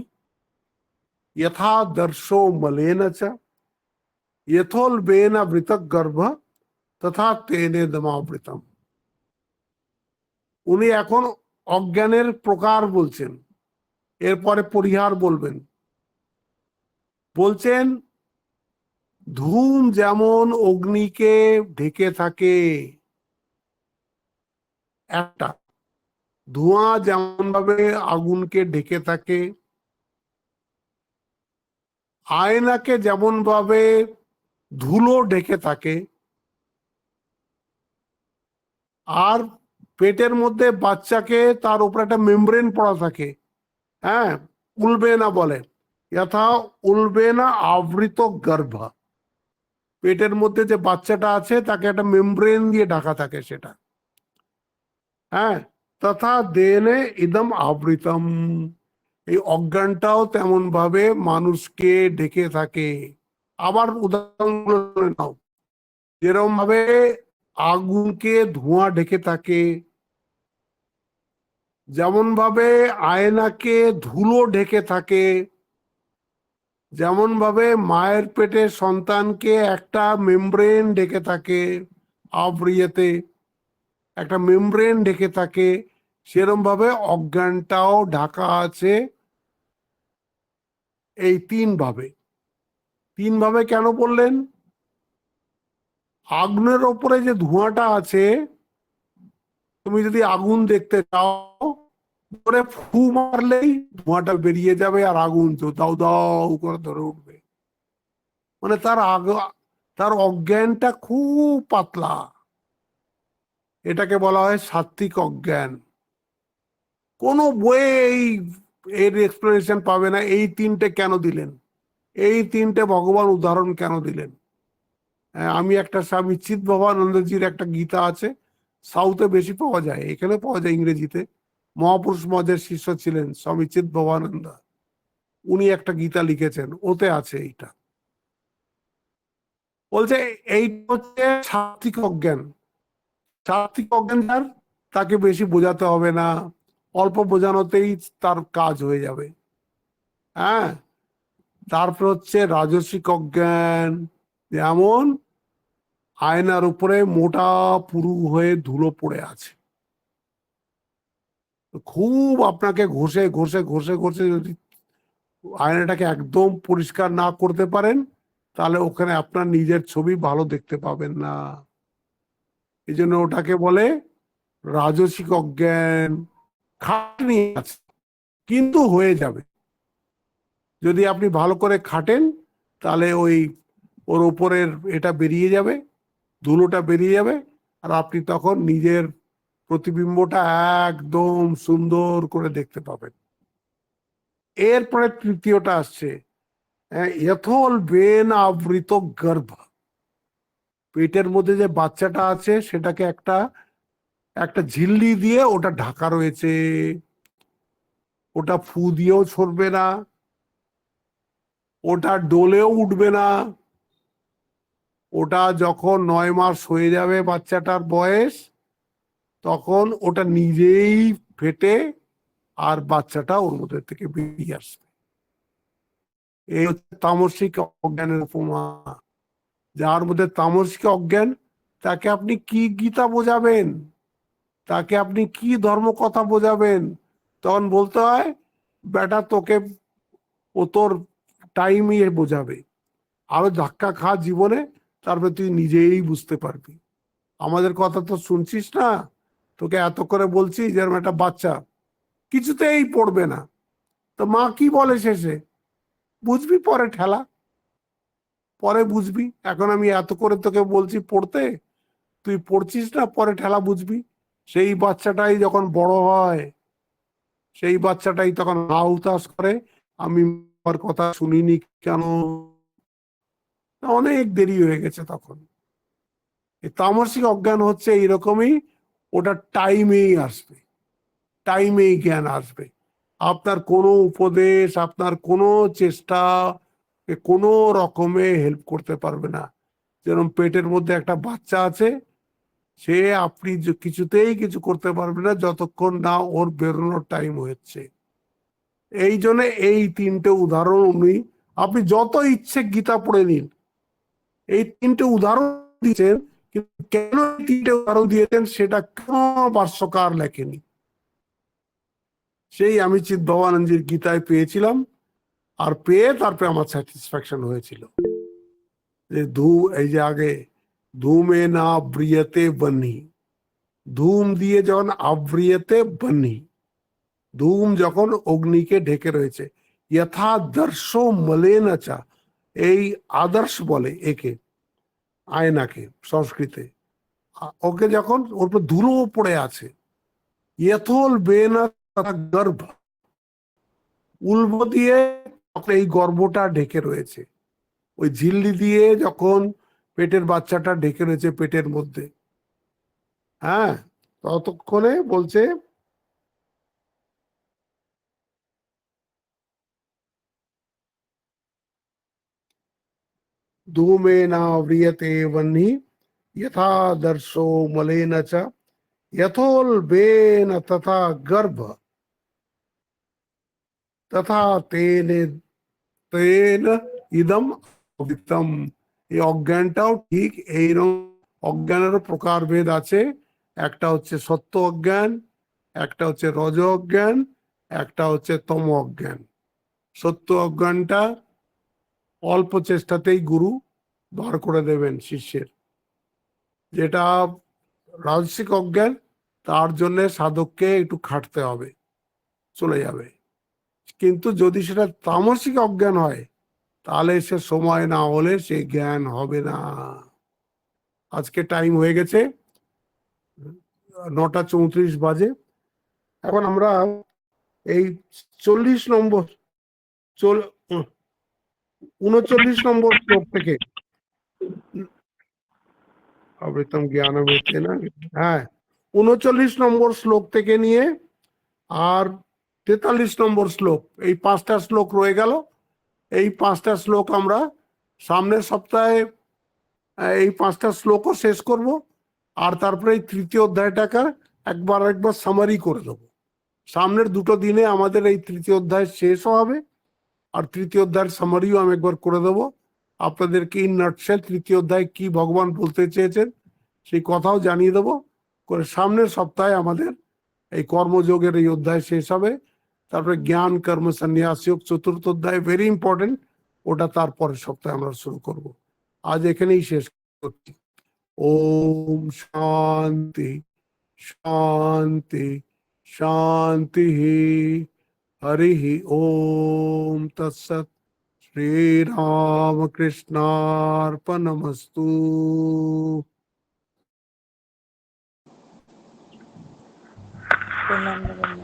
यथा दर्शो मलेन च यथोल्बेन वृतक गर्भ तथा तेने दमावृतम। উনি এখন অজ্ঞানের প্রকার বলছেন, এরপরে পরিহার বলবেন। বলছেন ধূম যেমন অগ্নিকে ঢেকে থাকে, একটা ধোঁয়া যেমন ভাবে আগুনকে ঢেকে থাকে, আয়নাকে যেমন ভাবে ধুলো ঢেকে থাকে, আর পেটের মধ্যে বাচ্চাকে তার উপরে একটা মেমব্রেন পড়া থাকে, হ্যাঁ, উলবে না বলে, যথা উলবে না আবৃত গর্ভ। পেটের মধ্যে যে বাচ্চাটা আছে তাকে একটা মেমব্রেন দিয়ে ঢাকা থাকে সেটা, হ্যাঁ। তথা দেনে ইদম আবৃতম, এই অজ্ঞানটাও তেমন ভাবে মানুষকে ঢেকে থাকে। আবার উদাহরণ নাও, যেরকম ভাবে আগুনকে ধোঁয়া ঢেকে থাকে, যেমন ভাবে আয়নাকে ধুলো ঢেকে থাকে, যেমন ভাবে মায়ের পেটে সন্তানকে একটা মেমব্রেন ঢেকে থাকে, আবৃয়তে একটা মেমব্রেন ঢেকে থাকে, সেরকম ভাবে অজ্ঞানটাও ঢাকা আছে এই তিন ভাবে। তিন ভাবে কেন বললেন? আগুনের ওপরে যে ধোঁয়াটা আছে, তুমি যদি আগুন দেখতে চাও, ধরে ফু মারলেই ধোঁয়াটা বেরিয়ে যাবে আর আগুন তো দাউ দাউ করে ধরে উঠবে। মানে তার অজ্ঞানটা খুব পাতলা। এটাকে বলা হয় সাত্ত্বিক অজ্ঞান। কোনো বইয়ে এর এক্সপ্লেনেশন পাবে না এই তিনটে কেন দিলেন, এই তিনটে ভগবান উদাহরণ কেন দিলেন। আমি একটা স্বামী চিৎ ভবানন্দজির একটা গীতা আছে, সাউথে বেশি পাওয়া যায়, এখানে পাওয়া যায় ইংরেজিতে। মহাপুরুষ মদের শিষ্য ছিলেন স্বামী চিৎ ভবানন্দ, উনি একটা গীতা লিখেছেন, ওতে আছে এইটা। বলছে এইটা হচ্ছে সাত্ত্বিক অজ্ঞান। সাত্ত্বিক অজ্ঞান যার, তাকে বেশি বোঝাতে হবে না, অল্প বোঝানোতেই তার কাজ হয়ে যাবে, হ্যাঁ। তারপর হচ্ছে রাজসিক অজ্ঞান, যেমন আয়নার উপরে মোটা পুরু হয়ে ধুলো পড়ে আছে, খুব আপনাকে ঘষে ঘষে ঘষে ঘষে যদি আয়নাটাকে একদম পরিষ্কার না করতে পারেন, তাহলে ওখানে আপনার নিজের ছবি ভালো দেখতে পাবেন না। এই জন্য ওটাকে বলে রাজসিক অজ্ঞান। খাটনি আছে, কিন্তু হয়ে যাবে যদি আপনি ভালো করে খাটেন, তাহলে ওর উপরের এটা বেরিয়ে যাবে, ধুলোটা বেরিয়ে যাবে, আর আপনি তখন নিজের প্রতিবিম্বটা একদম সুন্দর করে দেখতে পাবেন। এরপরে তৃতীয়টা আসছে, যথল বেন আবৃত গর্ভ। পেটের মধ্যে যে বাচ্চাটা আছে সেটাকে একটা একটা ঝিল্লি দিয়ে ওটা ঢাকা রয়েছে, ওটা ফু দিয়েও ছড়বে না, ওটা ডোলেও উঠবে না। ওটা যখন 9 মাস হয়ে যাবে বাচ্চাটার বয়স, তখন ওটা নিজেই ফেটে আর বাচ্চাটা ওর মধ্যে থেকে বেরিয়ে আসবে। এই হচ্ছে তামসিক অজ্ঞানের উপমা। যার মধ্যে তামসিক অজ্ঞান, তাকে আপনি কি গীতা বোঝাবেন, তাকে আপনি কি ধর্ম কথা বোঝাবেন? তখন বলতে হয়, বেটা তোকে ও তোর টাইমই বোঝাবে, আরো ধাক্কা খা জীবনে, তারপরে তুই নিজেই বুঝতে পারবি। আমাদের কথা তো শুনছিস না, তোকে এত করে বলছি যেরকম একটা বাচ্চা কিছুতেই পড়বে না, তো মা কি বলে শেষে, বুঝবি পরে ঠেলা, পরে বুঝবি, এখন আমি এত করে তোকে বলছি পড়তে, তুই পড়ছিস না, পরে ঠেলা বুঝবি। সেই বাচ্চাটাই যখন বড় হয়, সেই বাচ্চাটাই তখন হাউতাস করে, আমি আমার কথা শুনিনি কেন, অনেক দেরি হয়ে গেছে তখন। এই তামসিক অজ্ঞান হচ্ছে এইরকমই, ওটা টাইমেই আসবে, টাইমেই জ্ঞান আসবে। আপনার কোনো উপদেশ, আপনার কোনো চেষ্টা কোনো রকমে হেল্প করতে পারবে না। যেরকম পেটের মধ্যে একটা বাচ্চা আছে, সে আপনি কিছুতেই কিছু করতে পারবে না যতক্ষণ না ওর বেরোনোর টাইম হচ্ছে। এই জন্য এই তিনটে উদাহরণ উনি, আপনি যত ইচ্ছে গীতা পড়ে নিন, এই তিনটে উদাহরণ দিয়েছেন, কিন্তু কেন এই তিনটে উদাহরণ দিয়েছেন সেটা কেন ভাষ্যকার লেখেনি। সেই আমি চিদ্ভবানন্দের গীতায় পেয়েছিলাম, আর পেয়ে তারপরে আমার স্যাটিসফ্যাকশন হয়েছিল যে এই যে আগে ধূমে না ব্রিয়তে বন্নি, ধূম দিয়ে যখন আব্রিয়তে বন্নি, ধূম যখন অগ্নিকে ঢেকে রয়েছে, যথা দর্শ মলেনচা, এই আদর্শ বলে একে, আয়নাকে সংস্কৃতে, ওকে যখন ওর উপর ধুলো পড়ে আছে, ইয়থল বেনা গর্ভ, উল্ব দিয়ে এই গর্ভটা ঢেকে রয়েছে, ওই ঝিল্লি দিয়ে যখন পেটের বাচ্চাটা ঢেকে রয়েছে পেটের মধ্যে, হ্যাঁ, ততক্ষণে বলছে ধূমেনা व्रियते वह्नि यथा दर्शो मलेन च यथोल्बेन तथा गर्भ तथा तेन तेन ইদম অবিত্তম। এই অজ্ঞানটাও ঠিক এইরকম, অজ্ঞানেরও প্রকারভেদ আছে, একটা হচ্ছে সত্য অজ্ঞান, একটা হচ্ছে রজ অজ্ঞান, একটা হচ্ছে তম অজ্ঞান। সত্য অজ্ঞানটা অল্প চেষ্টাতেই গুরু বার করে দেবেন শিষ্যের, যেটা রাজসিক অজ্ঞান, তার জন্য সাধককে একটু খাটতে হবে, চলে যাবে। কিন্তু যদি সেটা তামসিক অজ্ঞান হয়, তাহলে সে সময় না হলে সে জ্ঞান হবে না। আজকে টাইম হয়ে গেছে, 9:34 বাজে। এখন আমরা এই 40 নম্বর 39 নম্বর শ্লোক থেকে, অবৃতম জ্ঞানম এতে না, হ্যাঁ, 39 নম্বর শ্লোক থেকে নিয়ে আর 43 নম্বর শ্লোক, এই 5টা শ্লোক রয়ে গেল। এই 5টা শ্লোক আমরা সামনের সপ্তাহে এই 5টা শ্লোকও শেষ করব, আর তারপরে এই তৃতীয় অধ্যায়টাকে একবার সামারি করে দেবো। সামনের দুটো দিনে আমাদের এই তৃতীয় অধ্যায় শেষও হবে, আর তৃতীয় অধ্যায়ের সামারিও আমি একবার করে দেবো। আপনাদেরকে ইন নাটশেল তৃতীয় অধ্যায় কি ভগবান বলতে চেয়েছেন সেই কথাও জানিয়ে দেবো করে। সামনের সপ্তাহে আমাদের এই কর্মযোগের এই অধ্যায় শেষ হবে, তারপরে জ্ঞান কর্ম সন্ন্যাস যোগ চতুর্থ অধ্যায়, ভেরি ইম্পর্টেন্ট, ওটা তারপরের সপ্তাহে আমরা শুরু করব। আজ এখানেই শেষ করছি। ওম শান্তি শান্তি শান্তি। হরি ওম তৎসৎ। শ্রীরামকৃষ্ণার্পণমস্তু। প্রণাম নেবেন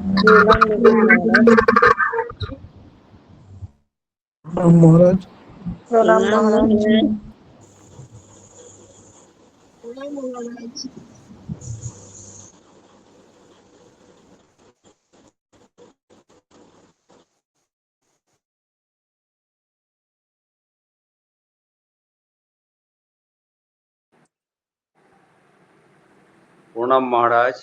মহারাজ। প্রণাম মহারাজ। প্রণাম মহারাজ।